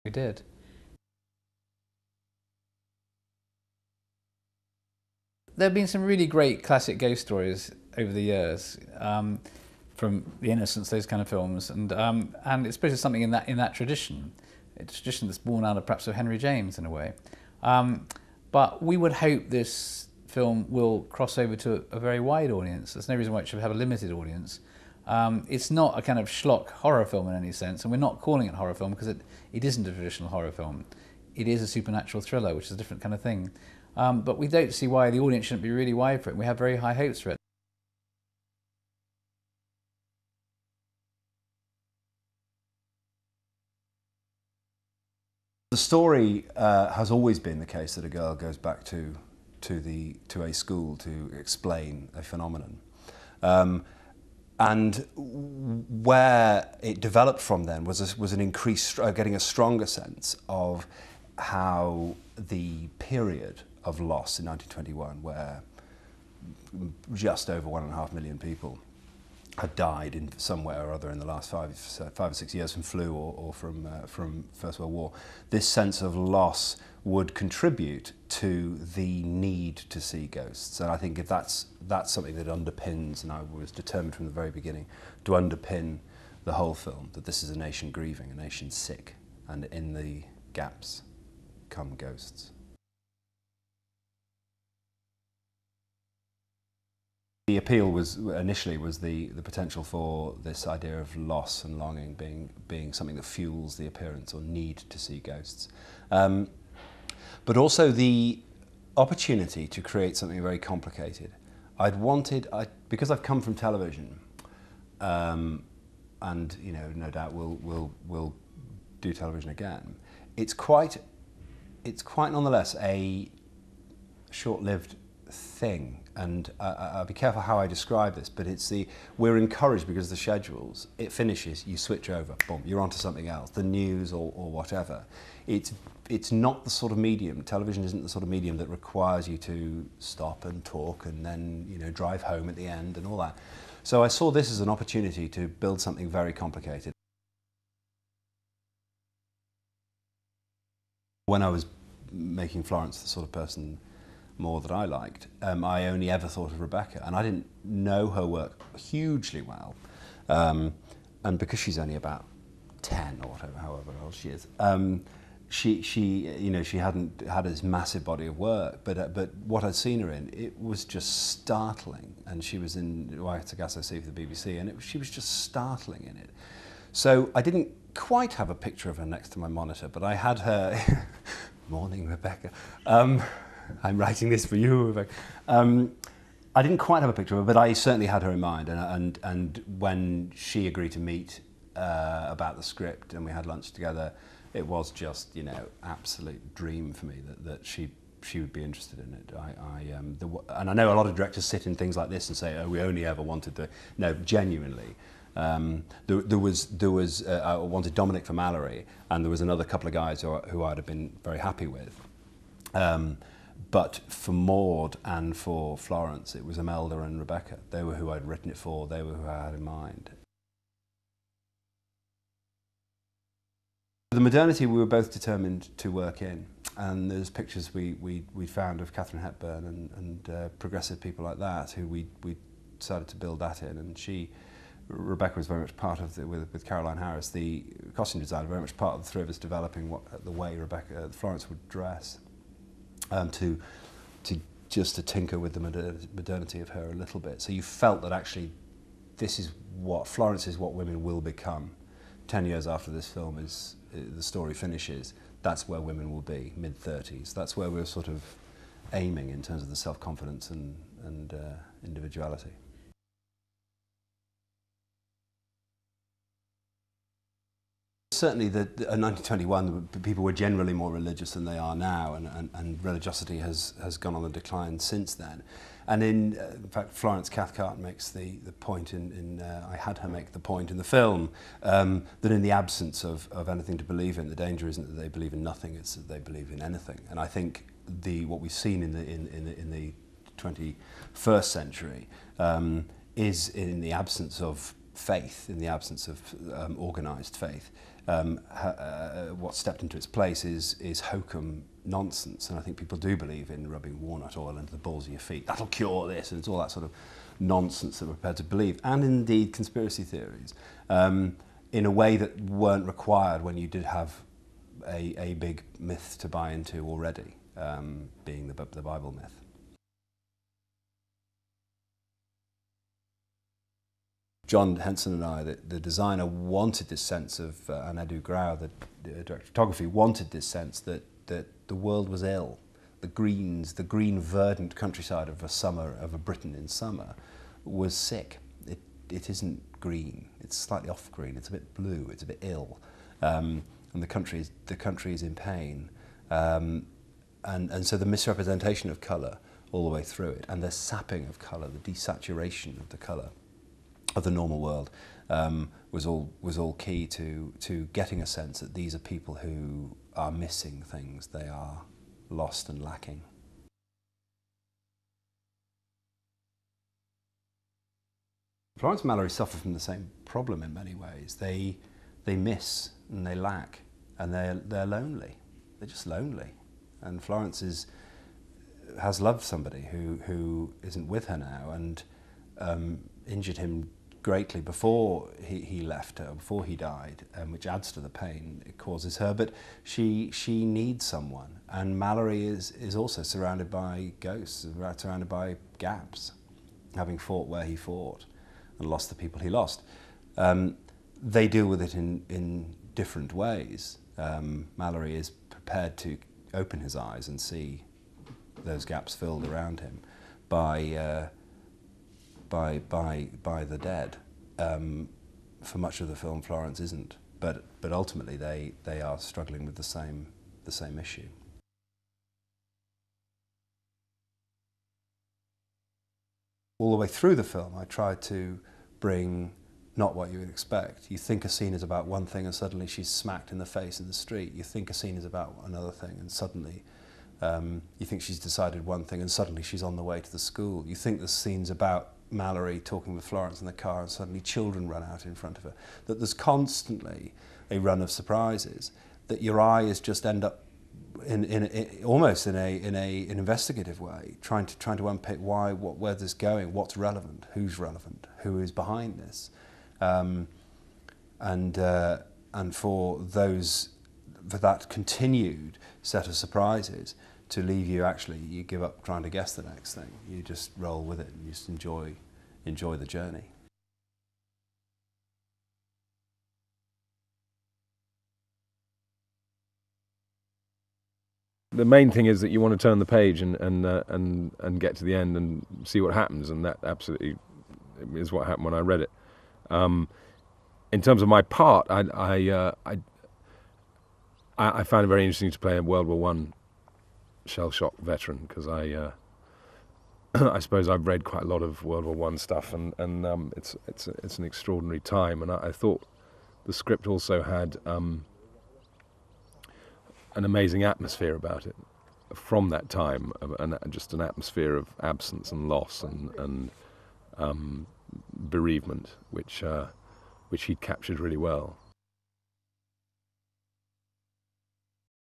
We did. There have been some really great classic ghost stories over the years, from The Innocents, those kind of films, and especially something in that tradition. It's a tradition that's born out of perhaps of Henry James in a way. But we would hope this film will cross over to a very wide audience. There's no reason why it should have a limited audience. It's not a kind of schlock horror film in any sense, and we're not calling it horror film because it isn't a traditional horror film. It is a supernatural thriller, which is a different kind of thing. But we don't see why the audience shouldn't be really wide for it. We have very high hopes for it. The story has always been the case that a girl goes back to a school to explain a phenomenon. And where it developed from then was an increased, getting a stronger sense of how the period of loss in 1921, where just over 1.5 million people had died in somewhere or other in the last five or 6 years from flu or from First World War, this sense of loss would contribute to the need to see ghosts. And I think if that's something that underpins, and I was determined from the very beginning to underpin the whole film, that this is a nation grieving, a nation sick, and in the gaps come ghosts. The appeal was initially the potential for this idea of loss and longing being something that fuels the appearance or need to see ghosts, but also the opportunity to create something very complicated. Because I've come from television, and no doubt we'll do television again. It's quite nonetheless a short-lived thing, and I'll be careful how I describe this, but we're encouraged because of the schedules. It finishes, you switch over, boom, you're onto something else, the news or whatever. It's not the sort of medium, television isn't the sort of medium that requires you to stop and talk and then drive home at the end and all that. So I saw this as an opportunity to build something very complicated. When I was making Florence the sort of person more that I liked, I only ever thought of Rebecca, and I didn't know her work hugely well, and because she's only about 10 or whatever, however old she is, she hadn't had this massive body of work, but what I'd seen her in, it was just startling, and she was in Uitagasso for the BBC, and she was just startling in it. So I didn't quite have a picture of her next to my monitor, but I had her. Morning, Rebecca. I'm writing this for you, Rebecca. I didn't quite have a picture of her, but I certainly had her in mind. And when she agreed to meet about the script and we had lunch together, it was just, absolute dream for me that she would be interested in it. And I know a lot of directors sit in things like this and say, oh, we only ever wanted the... No, genuinely. There was I wanted Dominic for Mallory, and there was another couple of guys who I'd have been very happy with. But for Maud and for Florence, it was Imelda and Rebecca. They were who I'd written it for, they were who I had in mind. The modernity we were both determined to work in, and there's pictures we found of Katharine Hepburn and progressive people like that who we decided to build that in, and Rebecca was very much part of with Caroline Harris, the costume designer, very much part of the three of us developing the way Florence would dress, to tinker with the modernity of her a little bit. So you felt that actually Florence is what women will become. 10 years after this film the story finishes, that's where women will be, mid-30s. That's where we're sort of aiming in terms of the self-confidence and individuality. Certainly, in 1921, people were generally more religious than they are now, and religiosity has gone on the decline since then. And in fact, Florence Cathcart makes the point I had her make the point in the film, that in the absence of anything to believe in, the danger isn't that they believe in nothing; it's that they believe in anything. And I think what we've seen in the 21st century is in the absence of faith, in the absence of organised faith. what stepped into its place is hokum nonsense, and I think people do believe in rubbing walnut oil into the balls of your feet. That'll cure this, and it's all that sort of nonsense that we're prepared to believe, and indeed conspiracy theories, in a way that weren't required when you did have a big myth to buy into already, being the Bible myth. John Henson and I, the designer, wanted this sense of, and Edu Grau, the director of photography, wanted this sense that the world was ill. The green verdant countryside of a Britain in summer was sick. It isn't green. It's slightly off green. It's a bit blue. It's a bit ill, and the country is in pain. And so the misrepresentation of colour all the way through it, and the sapping of colour, the desaturation of the colour of the normal world, was all key to getting a sense that these are people who are missing things. They are lost and lacking. Florence and Mallory suffer from the same problem in many ways. They miss and they lack, and they're lonely. They're just lonely. And Florence has loved somebody who isn't with her now, and injured him greatly before he left her, before he died, which adds to the pain it causes her. But she needs someone, and Mallory is also surrounded by ghosts, surrounded by gaps, having fought where he fought and lost the people he lost. They deal with it in different ways. Mallory is prepared to open his eyes and see those gaps filled around him by the dead. For much of the film, Florence isn't, but ultimately they are struggling with the same issue. All the way through the film, I tried to bring not what you would expect. You think a scene is about one thing and suddenly she's smacked in the face in the street. You think a scene is about another thing and suddenly you think she's decided one thing and suddenly she's on the way to the school. You think the scene's about Mallory talking with Florence in the car and suddenly children run out in front of her. That there's constantly a run of surprises, that your eyes just end up almost in an investigative way, trying to unpick where this is going, what's relevant, who is behind this, and for that continued set of surprises to leave you, actually you give up trying to guess the next thing. You just roll with it and you just enjoy the journey. The main thing is that you want to turn the page and get to the end and see what happens, and that absolutely is what happened when I read it. In terms of my part, I found it very interesting to play a World War I shell-shock veteran, because I suppose I've read quite a lot of World War I stuff, and it's an extraordinary time, and I thought the script also had an amazing atmosphere about it from that time, and just an atmosphere of absence and loss and bereavement, which he'd captured really well.